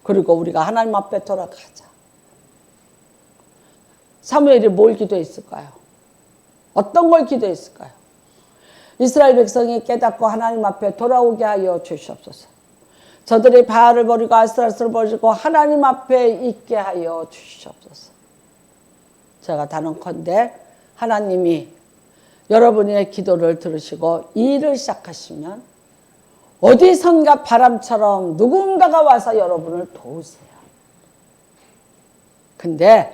그리고 우리가 하나님 앞에 돌아가자. 사무엘이 뭘 기도했을까요? 어떤 걸 기도했을까요? 이스라엘 백성이 깨닫고 하나님 앞에 돌아오게 하여 주시옵소서. 저들이 바알을 버리고 아스타로스를 버리고 하나님 앞에 있게 하여 주시옵소서. 제가 단언컨대 하나님이 여러분의 기도를 들으시고 일을 시작하시면 어디선가 바람처럼 누군가가 와서 여러분을 도우세요. 근데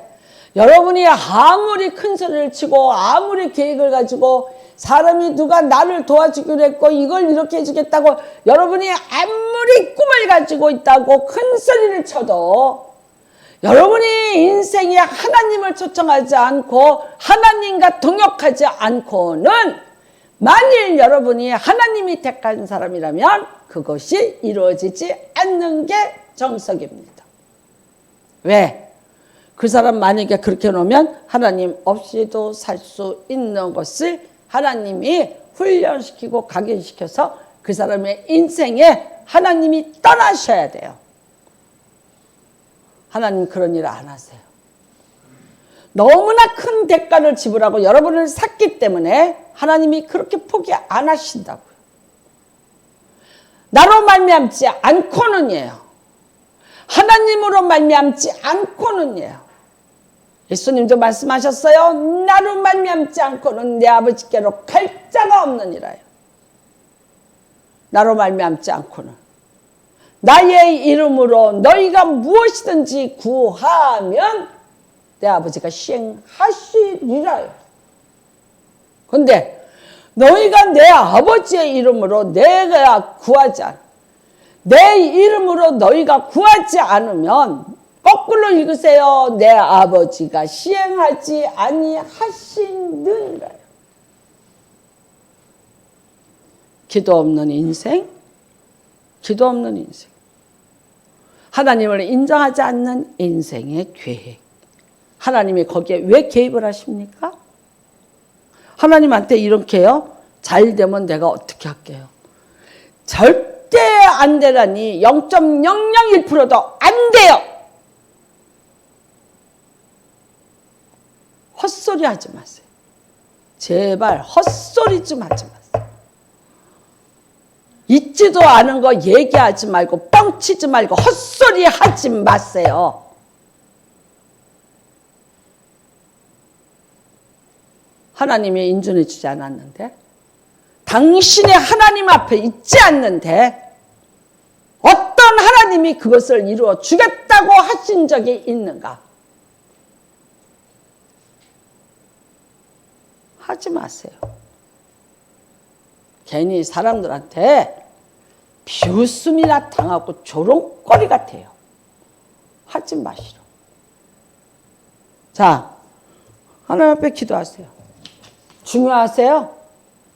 여러분이 아무리 큰 소리를 치고 아무리 계획을 가지고 사람이 누가 나를 도와주기로 했고 이걸 이렇게 해주겠다고 여러분이 아무리 꿈을 가지고 있다고 큰 소리를 쳐도 여러분이 인생에 하나님을 초청하지 않고 하나님과 동역하지 않고는 만일 여러분이 하나님이 택한 사람이라면 그것이 이루어지지 않는 게 정석입니다. 왜? 그 사람 만약에 그렇게 놓으면 하나님 없이도 살 수 있는 것을 하나님이 훈련시키고 각인시켜서 그 사람의 인생에 하나님이 떠나셔야 돼요. 하나님 그런 일 안 하세요. 너무나 큰 대가를 지불하고 여러분을 샀기 때문에 하나님이 그렇게 포기 안 하신다고요. 나로 말미암지 않고는이에요. 하나님으로 말미암지 않고는이에요. 예수님도 말씀하셨어요. 나로 말미암지 않고는 내 아버지께로 갈 자가 없느니라요. 나로 말미암지 않고는 나의 이름으로 너희가 무엇이든지 구하면 내 아버지가 시행하시리라요. 그런데 너희가 내 아버지의 이름으로 내가 구하지 않아. 내 이름으로 너희가 구하지 않으면 거꾸로 읽으세요. 내 아버지가 시행하지 아니하시느니라요. 기도 없는 인생, 기도 없는 인생. 하나님을 인정하지 않는 인생의 계획. 하나님이 거기에 왜 개입을 하십니까? 하나님한테 이렇게요. 잘 되면 내가 어떻게 할게요? 절대 안 되라니 0.001%도 안 돼요. 헛소리 하지 마세요. 제발 헛소리 좀 하지 마세요. 있지도 않은 거 얘기하지 말고 뻥치지 말고 헛소리 하지 마세요. 하나님이 인준해 주지 않았는데 당신의 하나님 앞에 있지 않는데 어떤 하나님이 그것을 이루어 주겠다고 하신 적이 있는가? 하지 마세요. 괜히 사람들한테 비웃음이나 당하고 조롱거리 같아요. 하지 마시라. 자, 하나님 앞에 기도하세요. 중요하세요?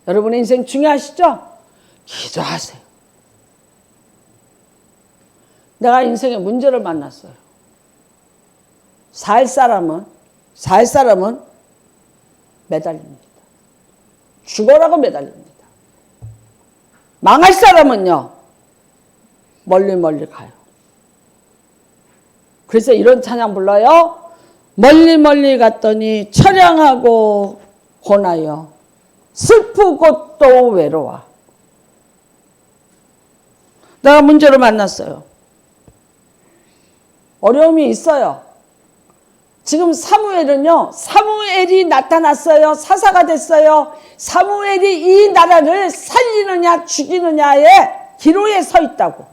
여러분의 인생 중요하시죠? 기도하세요. 내가 인생에 문제를 만났어요. 살 사람은 매달립니다. 죽어라고 매달립니다. 망할 사람은요, 멀리 가요. 그래서 이런 찬양 불러요. 멀리 갔더니 처량하고 고나여 슬프고 또 외로워. 내가 문제를 만났어요. 어려움이 있어요. 지금 사무엘이 나타났어요. 사사가 됐어요. 사무엘이 이 나라를 살리느냐 죽이느냐의 기로에 서 있다고.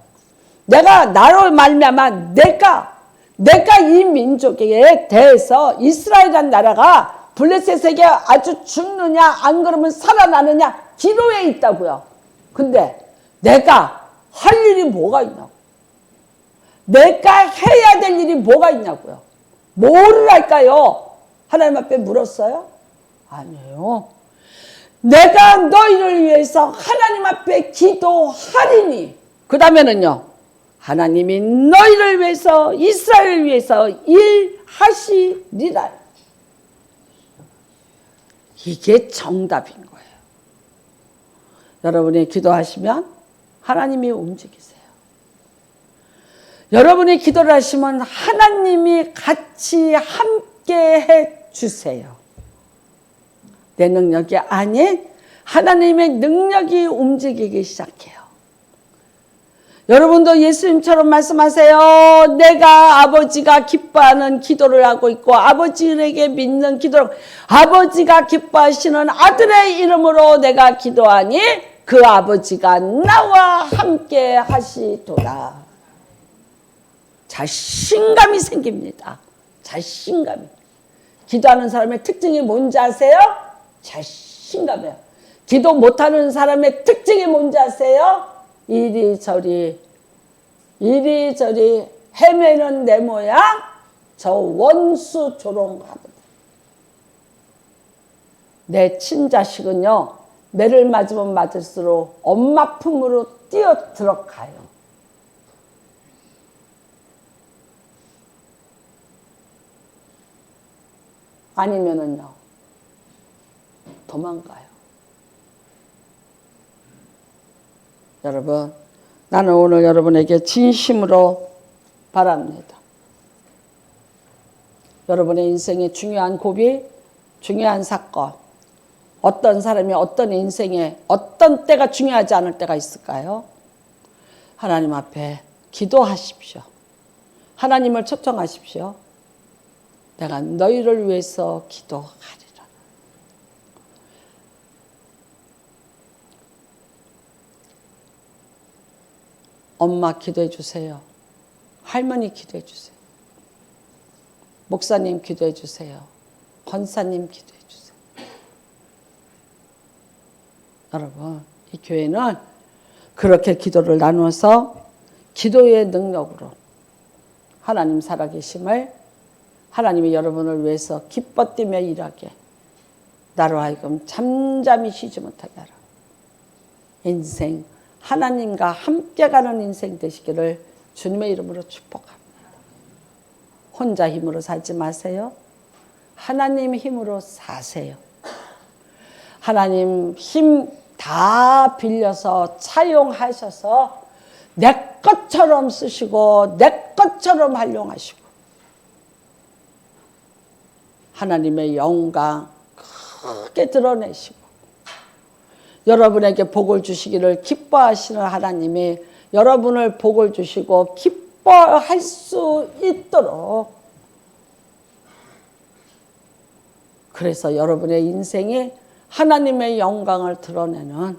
나로 말미암아 내가 이 민족에 대해서 이스라엘이라는 나라가 블레셋에게 아주 죽느냐 안 그러면 살아나느냐 기로에 있다고요. 근데 내가 할 일이 뭐가 있냐고. 내가 해야 될 일이 뭐가 있냐고요. 뭐를 할까요? 하나님 앞에 물었어요? 아니에요. 내가 너희를 위해서 하나님 앞에 기도하리니 그 다음에는요. 하나님이 너희를 위해서 이스라엘을 위해서 일하시리라. 이게 정답인 거예요. 여러분이 기도하시면 하나님이 움직이세요. 여러분이 기도를 하시면 하나님이 같이 함께 해 주세요. 내 능력이 아닌 하나님의 능력이 움직이기 시작해요. 여러분도 예수님처럼 말씀하세요. 내가 아버지가 기뻐하는 기도를 하고 있고 아버지에게 믿는 기도를, 아버지가 기뻐하시는 아들의 이름으로 내가 기도하니 그 아버지가 나와 함께 하시도다. 자신감이 생깁니다. 자신감이. 기도하는 사람의 특징이 뭔지 아세요? 자신감이에요. 기도 못하는 사람의 특징이 뭔지 아세요? 이리저리 헤매는 내 모양 저 원수 조롱하거든. 내 친자식은요, 매를 맞으면 맞을수록 엄마 품으로 뛰어 들어가요. 아니면은요, 도망가요. 여러분, 나는 오늘 여러분에게 진심으로 바랍니다. 여러분의 인생에 중요한 고비, 중요한 사건, 어떤 사람이 어떤 인생에 어떤 때가 중요하지 않을 때가 있을까요? 하나님 앞에 기도하십시오. 하나님을 초청하십시오. 내가 너희를 위해서 기도하리라. 엄마 기도해 주세요. 할머니 기도해 주세요. 목사님 기도해 주세요. 권사님 기도해 주세요. 여러분, 이 교회는 그렇게 기도를 나누어서 기도의 능력으로 하나님 살아계심을, 하나님이 여러분을 위해서 기뻐 뛰며 일하게, 나로 하여금 잠잠히 쉬지 못하게 하라. 인생 하나님과 함께 가는 인생 되시기를 주님의 이름으로 축복합니다. 혼자 힘으로 살지 마세요. 하나님 힘으로 사세요. 하나님 힘 다 빌려서 차용하셔서 내 것처럼 쓰시고 내 것처럼 활용하시고 하나님의 영광 크게 드러내시고 여러분에게 복을 주시기를 기뻐하시는 하나님이 여러분을 복을 주시고 기뻐할 수 있도록, 그래서 여러분의 인생이 하나님의 영광을 드러내는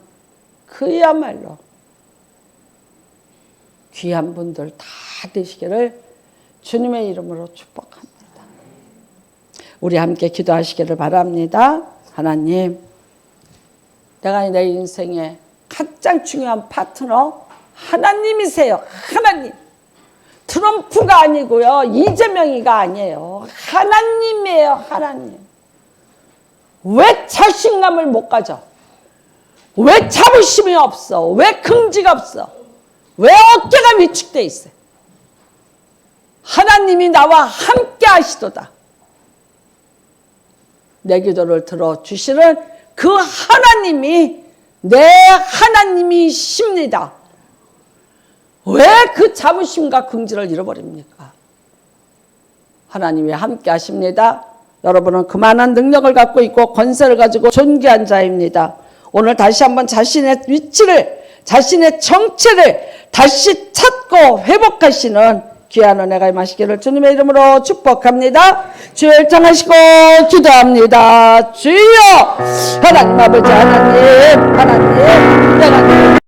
그야말로 귀한 분들 다 되시기를 주님의 이름으로 축복합니다. 우리 함께 기도하시기를 바랍니다. 하나님, 내가 내 인생의 가장 중요한 파트너 하나님이세요. 하나님. 트럼프가 아니고요, 이재명이가 아니에요. 하나님이에요. 하나님. 왜 자신감을 못 가져? 왜 자부심이 없어? 왜 긍지가 없어? 왜 어깨가 위축돼 있어? 하나님이 나와 함께 하시도다. 내 기도를 들어주시는 그 하나님이 내 하나님이십니다. 왜 그 자부심과 긍지를 잃어버립니까? 하나님이 함께 하십니다. 여러분은 그만한 능력을 갖고 있고 권세를 가지고 존귀한 자입니다. 오늘 다시 한번 자신의 위치를, 자신의 정체를 다시 찾고 회복하시는 귀한 은혜가 임하시기를 주님의 이름으로 축복합니다. 주여 일정하시고 기도합니다. 주여 하나님 아버지, 하나님 내가